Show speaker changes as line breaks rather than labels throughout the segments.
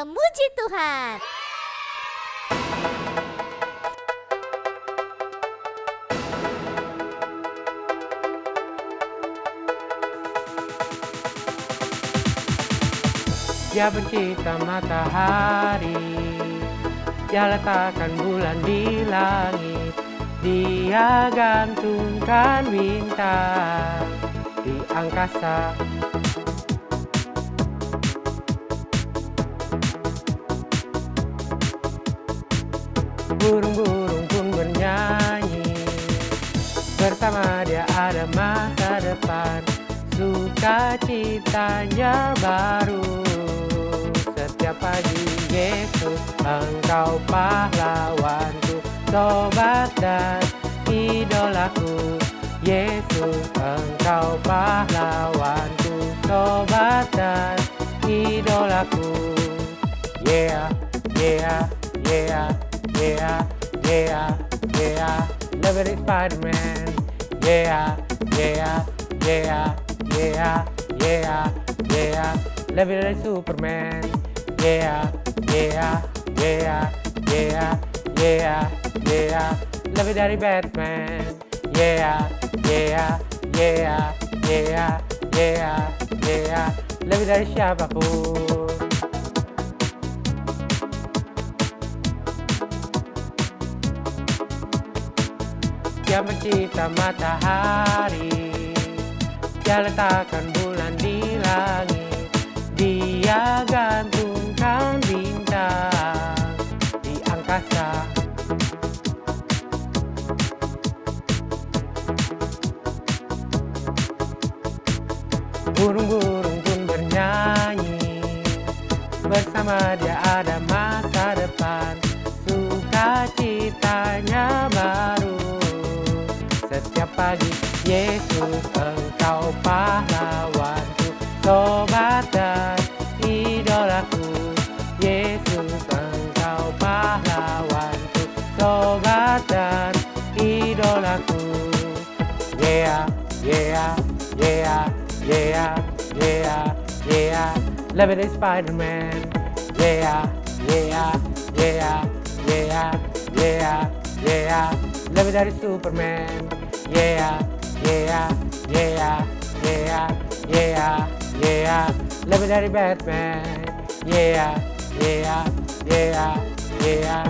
memuji Tuhan.
Dia pencipta matahari, Dia letakkan bulan di langit, Dia gantungkan bintang di angkasa. Burung-burung pun bernyanyi, bersama Dia ada masa depan, sukacitanya baru. Setiap pagi Yesus, Engkau pahlawanku, sobat dan idolaku. Yesus, Engkau pahlawanku, sobat dan idolaku. Yeah, yeah, yeah, yeah, yeah, yeah. Love it, Spider-Man. Yeah, yeah, yeah, yeah, yeah, yeah. Love it, Superman. Yeah, yeah, yeah, yeah, yeah, yeah. Lebih dari Batman. Yeah, yeah, yeah, yeah, yeah, yeah. Lebih dari siapapun. Dia mencipta matahari, Dia letakkan bulan di langit, Dia gantungkan bintang di angkasa. Burung-burung pun bernyanyi, bersama Dia ada masa depan, sukacitanya baru. Setiap pagi Yesus, Engkau pahlawanku, sobat dan idolaku. Yesus, Engkau pahlawanku, sobat dan idolaku. Yeah, yeah, yeah, yeah, yeah, yeah. Love it, Spider-Man. Yeah, yeah, yeah, yeah, yeah, yeah. Lebih dari Superman. Yeah, yeah, yeah, yeah, yeah, yeah. Lebih dari Batman. Yeah, yeah, yeah, yeah, yeah,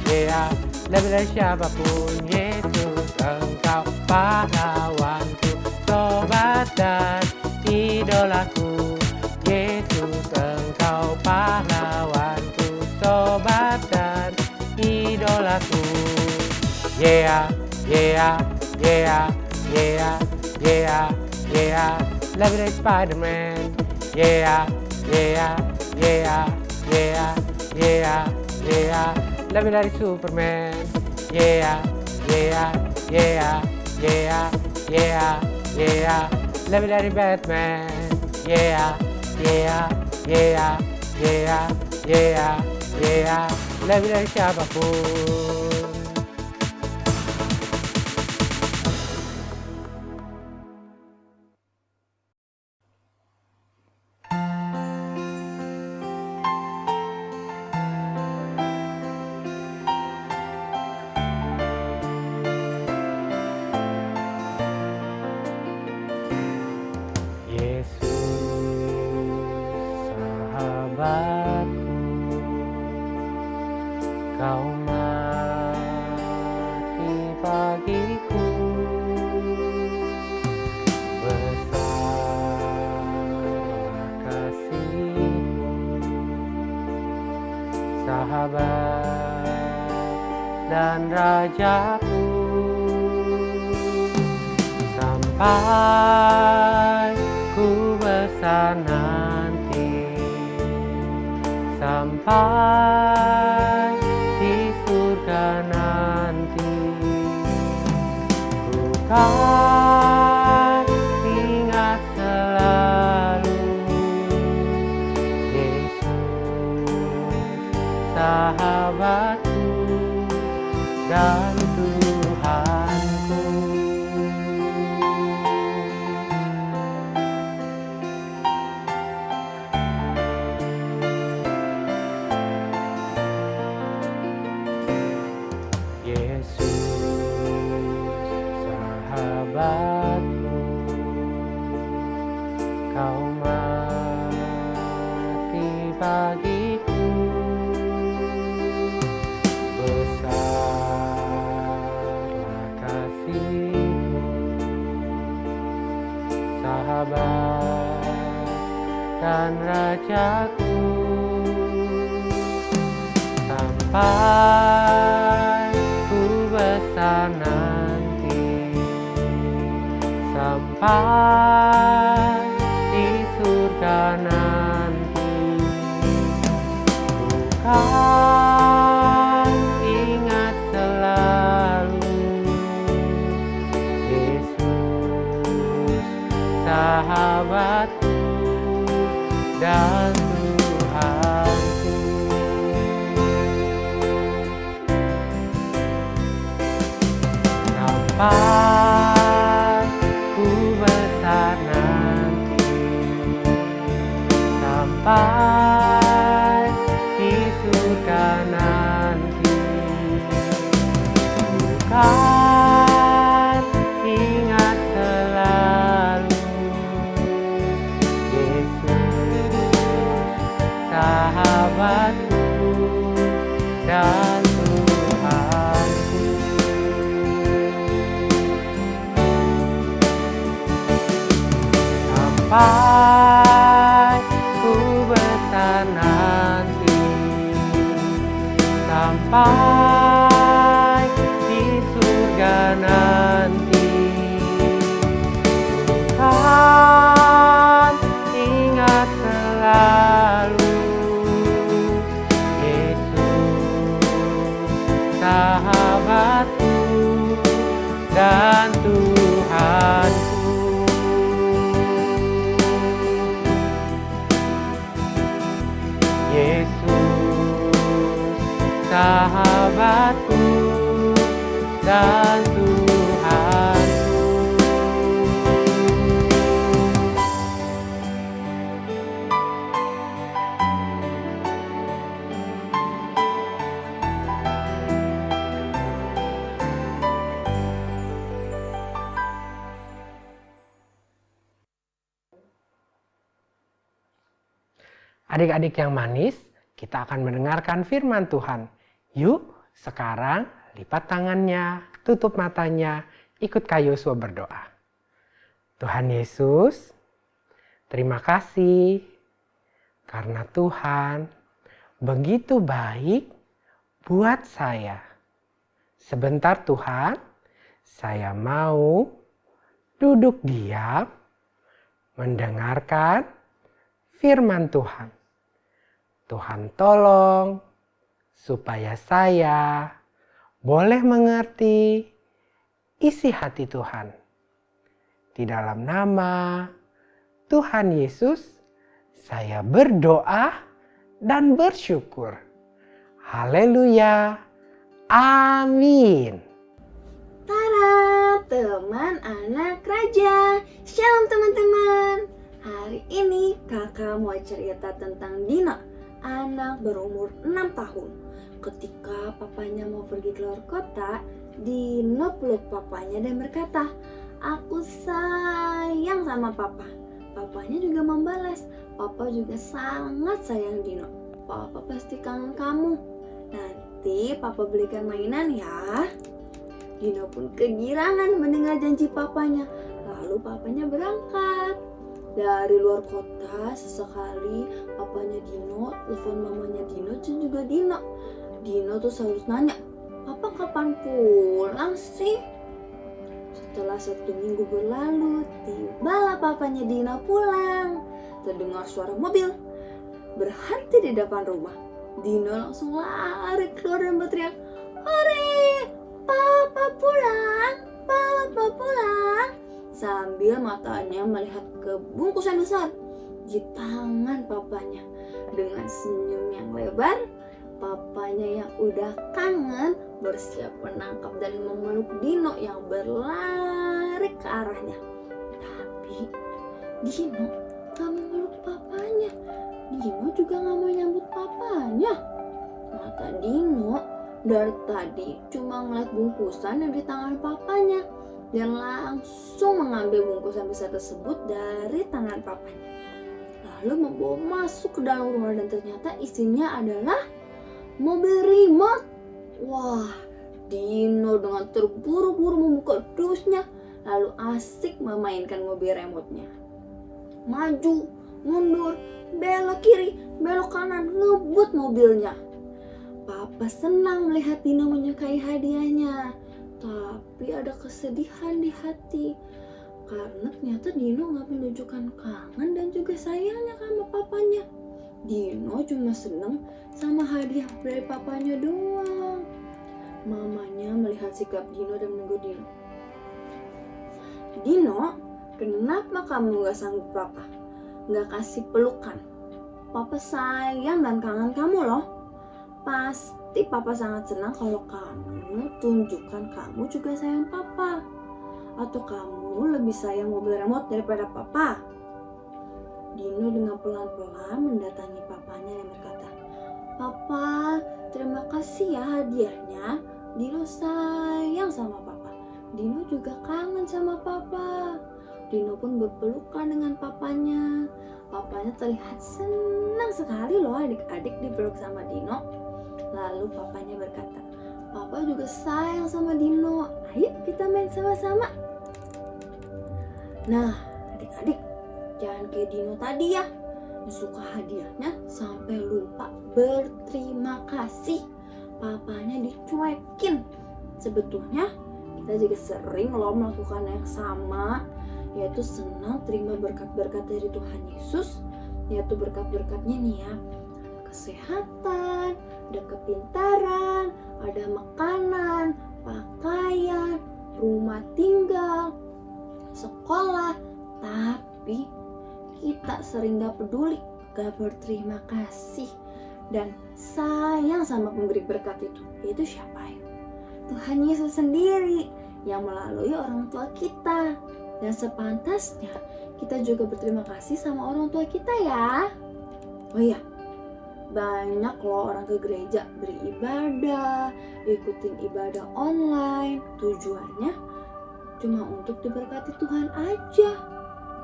yeah. Lebih dari siapapun. Yesus, Engkau pahlawanku, sobat dan idolaku. Yesus, Engkau pahlawanku, sobat dan idolaku. Yeah, yeah, yeah, yeah, yeah, yeah. Lebih dari Spider-Man. Yeah, yeah, yeah, yeah, yeah, yeah. Lebih dari Superman. Yeah, yeah, yeah, yeah, yeah, yeah. Lebih dari Batman. Yeah, yeah, yeah, yeah, yeah, yeah. Lebih dari siapapun. Sahabatku, Kau mati bagiku, besar kasih-Mu, sahabat dan Rajaku, sampai ku besar nanti, sampai di surga nanti, ku kan ingat selalu Yesus, sahabatku dan Tuhanku. sahabatku, kau mati bagiku. Besarlah kasih-Mu, sahabat dan Rajaku. Sampai ku besar nanti, sampai di surga nanti, ku kan ingat selalu Yesus, sahabatku dan Tuhanku. Sampai ku besar nanti, sampai di surga nanti, ku kan ingat selalu Yesus, sahabatku dan Tuhanku. Sampai ku besar nanti, sampai di surga nanti, ku kan ingat selalu Yesus, sahabatku dan Tuhanku. Yesus, sahabatku dan Tuhanku. Adik-adik yang manis, kita akan mendengarkan firman Tuhan. Yuk, sekarang lipat tangannya, tutup matanya, ikut Kak Yosua berdoa. Tuhan Yesus, terima kasih karena Tuhan begitu baik buat saya. Sebentar Tuhan, saya mau duduk diam, mendengarkan firman Tuhan. Tuhan tolong supaya saya boleh mengerti isi hati Tuhan. Di dalam nama Tuhan Yesus, saya berdoa dan bersyukur. Haleluya. Amin.
Tada, teman anak raja. Shalom teman-teman. Hari ini kakak mau cerita tentang Dino, anak berumur 6 tahun. Ketika papanya mau pergi keluar kota, Dino peluk papanya dan berkata, "Aku sayang sama papa." Papanya juga membalas, "Papa juga sangat sayang Dino. Papa pasti kangen kamu. Nanti papa belikan mainan ya." Dino pun kegirangan mendengar janji papanya. Lalu papanya berangkat. Dari luar kota, sesekali papanya Dino telepon mamanya Dino dan juga Dino. Dino tuh selalu nanya, "Papa kapan pulang sih?" Setelah 1 minggu berlalu, tibalah papanya Dino pulang. Terdengar suara mobil berhenti di depan rumah. Dino langsung lari keluar dan berteriak, "Hore, papa pulang, papa pulang!" Sambil matanya melihat ke bungkusan besar di tangan papanya. Dengan senyum yang lebar, papanya yang udah kangen bersiap menangkap dan memeluk Dino yang berlari ke arahnya. Tapi Dino gak memeluk papanya. Dino juga gak mau nyambut papanya. Mata Dino dari tadi cuma ngeliat bungkusan yang di tangan papanya. dan langsung mengambil bungkusan besar tersebut dari tangan papanya. Lalu membawa masuk ke dalam rumah dan ternyata isinya adalah mobil remote. Wah, Dino dengan terburu-buru membuka dusnya lalu asik memainkan mobil remote-nya. Maju, mundur, belok kiri, belok kanan, ngebut mobilnya. Papa senang melihat Dino menyukai hadiahnya, tapi ada kesedihan di hati karena ternyata Dino gak menunjukkan kangen dan juga sayangnya sama papanya. Dino cuma seneng sama hadiah dari papanya doang. Mamanya melihat sikap Dino dan menegur Dino. Dino, kenapa kamu gak sanggup papa? Gak kasih pelukan? Papa sayang dan kangen kamu loh. Pasti papa sangat senang kalau kamu tunjukkan kamu juga sayang papa. Atau kamu lebih sayang mobil remote daripada papa? Dino dengan pelan-pelan mendatangi papanya dan berkata, Papa, terima kasih ya hadiahnya. Dino sayang sama papa. Dino juga kangen sama papa. Dino pun berpelukan dengan papanya. Papanya terlihat senang sekali loh adik-adik dipeluk sama Dino. Lalu papanya berkata, Papa juga sayang sama Dino. Ayo kita main sama-sama. Nah, adik-adik, jangan kayak Dino tadi ya, yang suka hadiahnya sampai lupa berterima kasih. Papanya dicuekin. Sebetulnya kita juga sering loh melakukan yang sama, yaitu senang terima berkat-berkat dari Tuhan Yesus. Yaitu berkat-berkatnya nih ya, kesehatan, ada kepintaran, ada makanan, pakaian, rumah tinggal, sekolah. Tapi kita sering gak peduli, gak berterima kasih dan sayang sama pemberi berkat itu. Yaitu siapa ya? Tuhan Yesus sendiri yang melalui orang tua kita. Dan sepantasnya kita juga berterima kasih sama orang tua kita ya. Oh iya, banyak loh orang ke gereja beribadah, ikutin ibadah online. Tujuannya cuma untuk diberkati Tuhan aja,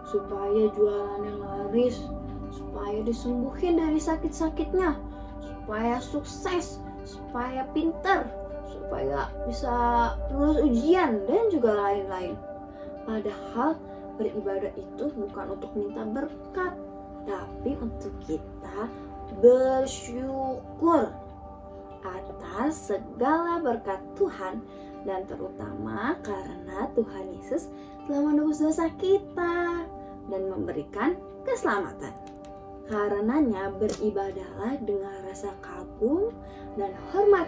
supaya jualannya laris, supaya disembuhin dari sakit-sakitnya, supaya sukses, supaya pinter, supaya bisa lulus ujian dan juga lain-lain. Padahal beribadah itu bukan untuk minta berkat, tapi untuk kita bersyukur atas segala berkat Tuhan, dan terutama karena Tuhan Yesus telah menebus dosa kita dan memberikan keselamatan. Karenanya beribadahlah dengan rasa kagum dan hormat.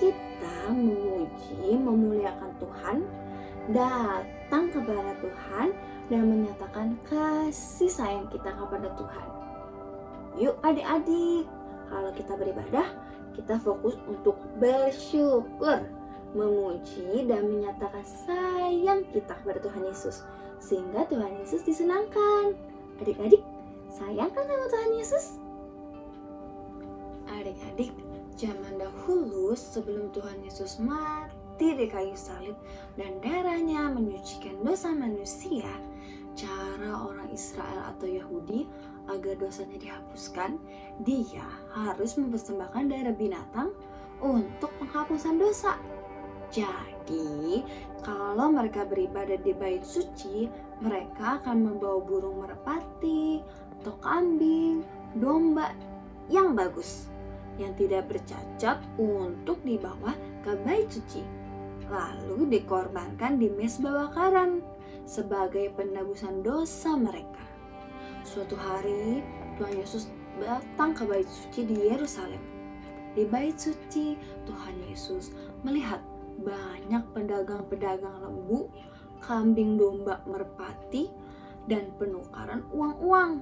Kita memuji, memuliakan Tuhan, datang kepada Tuhan dan menyatakan kasih sayang kita kepada Tuhan. Yuk adik-adik, kalau kita beribadah, kita fokus untuk bersyukur, memuji dan menyatakan sayang kita kepada Tuhan Yesus, sehingga Tuhan Yesus disenangkan. Adik-adik, sayang kan sama Tuhan Yesus? Adik-adik, zaman dahulu sebelum Tuhan Yesus mati di kayu salib dan darahnya menyucikan dosa manusia, cara orang Israel atau Yahudi agar dosanya dihapuskan, dia harus mempersembahkan darah binatang untuk penghapusan dosa. Jadi, kalau mereka beribadah di bait suci, mereka akan membawa burung merpati atau kambing, domba yang bagus, yang tidak bercacat untuk dibawa ke bait suci, lalu dikorbankan di mezbah bakaran sebagai penebusan dosa mereka. Suatu hari Tuhan Yesus datang ke bait suci di Yerusalem. Di bait suci Tuhan Yesus melihat banyak pedagang-pedagang lembu, kambing domba merpati, dan penukaran uang-uang.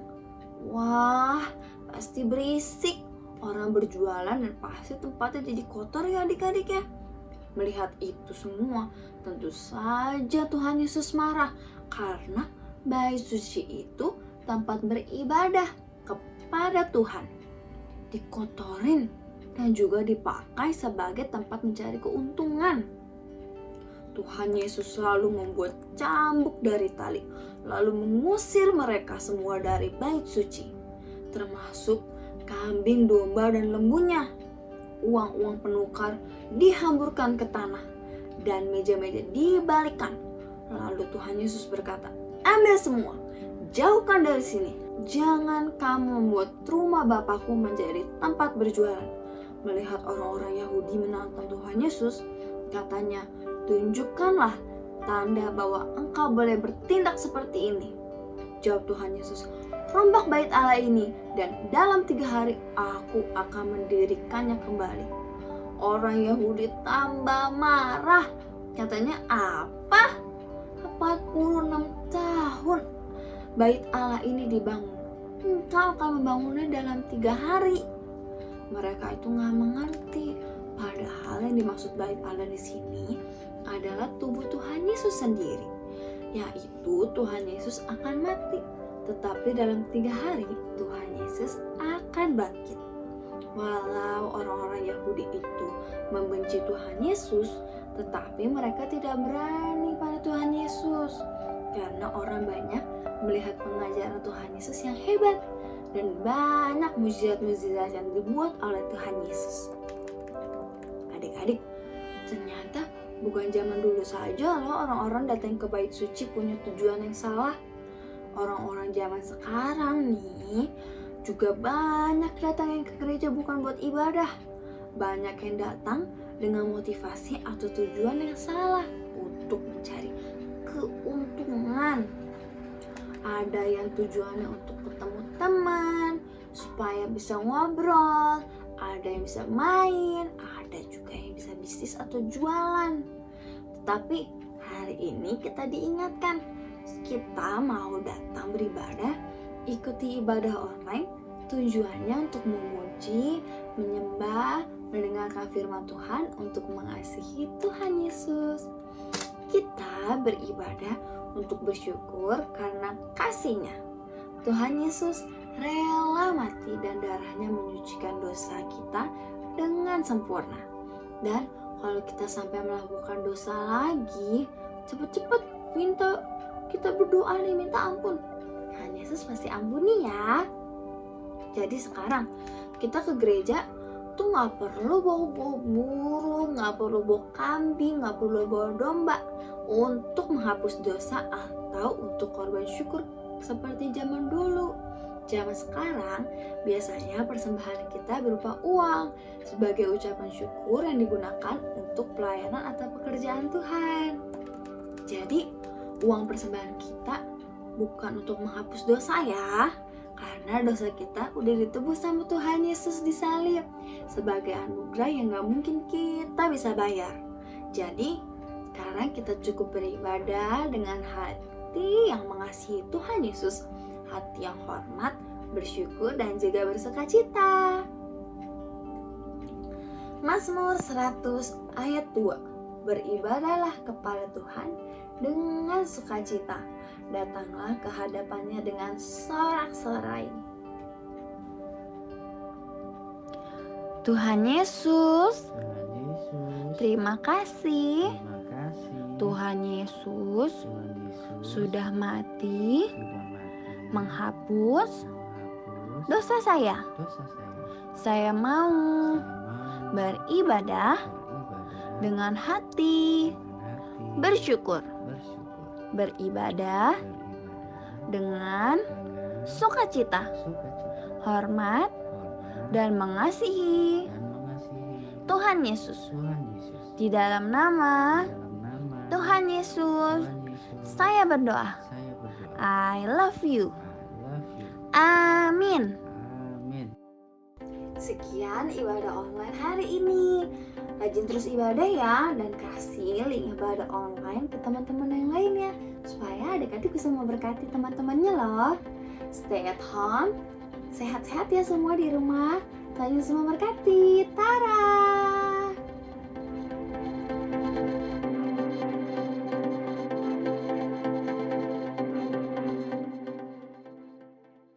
Wah, pasti berisik, orang berjualan dan pasti tempatnya jadi kotor ya adik-adik ya. Melihat itu semua, tentu saja Tuhan Yesus marah karena bait suci itu tempat beribadah kepada Tuhan dikotorin dan juga dipakai sebagai tempat mencari keuntungan. Tuhan Yesus selalu membuat cambuk dari tali, lalu mengusir mereka semua dari bait suci, termasuk kambing, domba, dan lembunya. Uang-uang penukar dihamburkan ke tanah, dan meja-meja dibalikkan. Lalu Tuhan Yesus berkata, "Ambil semua, jauhkan dari sini. Jangan kamu membuat rumah Bapakku menjadi tempat berjualan." Melihat orang-orang Yahudi menantang Tuhan Yesus, katanya, "Tunjukkanlah tanda bahwa engkau boleh bertindak seperti ini." Jawab Tuhan Yesus, "Rombak bait Allah ini, dan dalam 3 hari aku akan mendirikannya kembali." Orang Yahudi tambah marah. Katanya, "Apa? 46 tahun bait Allah ini dibangun. Engkau akan membangunnya dalam 3 hari." Mereka itu nggak mengerti. Padahal yang dimaksud bait Allah di sini adalah tubuh Tuhan Yesus sendiri, yaitu Tuhan Yesus akan mati, tetapi dalam 3 hari Tuhan Yesus akan bangkit. Walau orang-orang Yahudi itu membenci Tuhan Yesus, tetapi mereka tidak berani pada Tuhan Yesus, karena orang banyak melihat pengajaran Tuhan Yesus yang hebat dan banyak mujizat-mujizat yang dibuat oleh Tuhan Yesus. Adik-adik, ternyata bukan zaman dulu saja loh orang-orang datang ke bait suci punya tujuan yang salah. Orang-orang zaman sekarang nih juga banyak datang yang ke gereja bukan buat ibadah. Banyak yang datang dengan motivasi atau tujuan yang salah untuk mencari keuntungan. Ada yang tujuannya untuk ketemu teman, supaya bisa ngobrol, ada yang bisa main, ada juga yang bisa bisnis atau jualan. Tetapi hari ini kita diingatkan, kita mau datang beribadah, ikuti ibadah online, tujuannya untuk memuji, menyembah, mendengarkan firman Tuhan, untuk mengasihi Tuhan Yesus. Kita beribadah untuk bersyukur karena kasih-Nya. Tuhan Yesus rela mati dan darahnya menyucikan dosa kita dengan sempurna. Dan kalau kita sampai melakukan dosa lagi, cepet-cepet kita berdoa nih, minta ampun. Tuhan Yesus pasti ampuni ya. Jadi sekarang kita ke gereja tuh gak perlu bawa burung, gak perlu bawa kambing, gak perlu bawa domba untuk menghapus dosa atau untuk korban syukur seperti zaman dulu. Zaman sekarang biasanya persembahan kita berupa uang sebagai ucapan syukur yang digunakan untuk pelayanan atau pekerjaan Tuhan. Jadi uang persembahan kita bukan untuk menghapus dosa ya, karena dosa kita udah ditebus sama Tuhan Yesus di salib sebagai anugerah yang gak mungkin kita bisa bayar. Jadi sekarang kita cukup beribadah dengan hati yang mengasihi Tuhan Yesus, hati yang hormat, bersyukur, dan juga bersukacita. Mazmur 100 ayat 2. Beribadahlah kepada Tuhan dengan sukacita, datanglah ke hadapannya dengan sorak-sorai. Tuhan Yesus, terima kasih. Tuhan Yesus sudah mati menghapus dosa saya. Saya mau beribadah dengan hati bersyukur, beribadah dengan sukacita, hormat, dan mengasihi Tuhan Yesus. Di dalam nama Tuhan Yesus, saya berdoa. I love you. Amin. Sekian ibadah online hari ini. Rajin terus ibadah ya, dan kasih link ibadah online ke teman-teman yang lainnya supaya adik-adik bisa memberkati teman-temannya loh. Stay at home, sehat-sehat ya semua di rumah. Tuhan Yesus memberkati. Tara.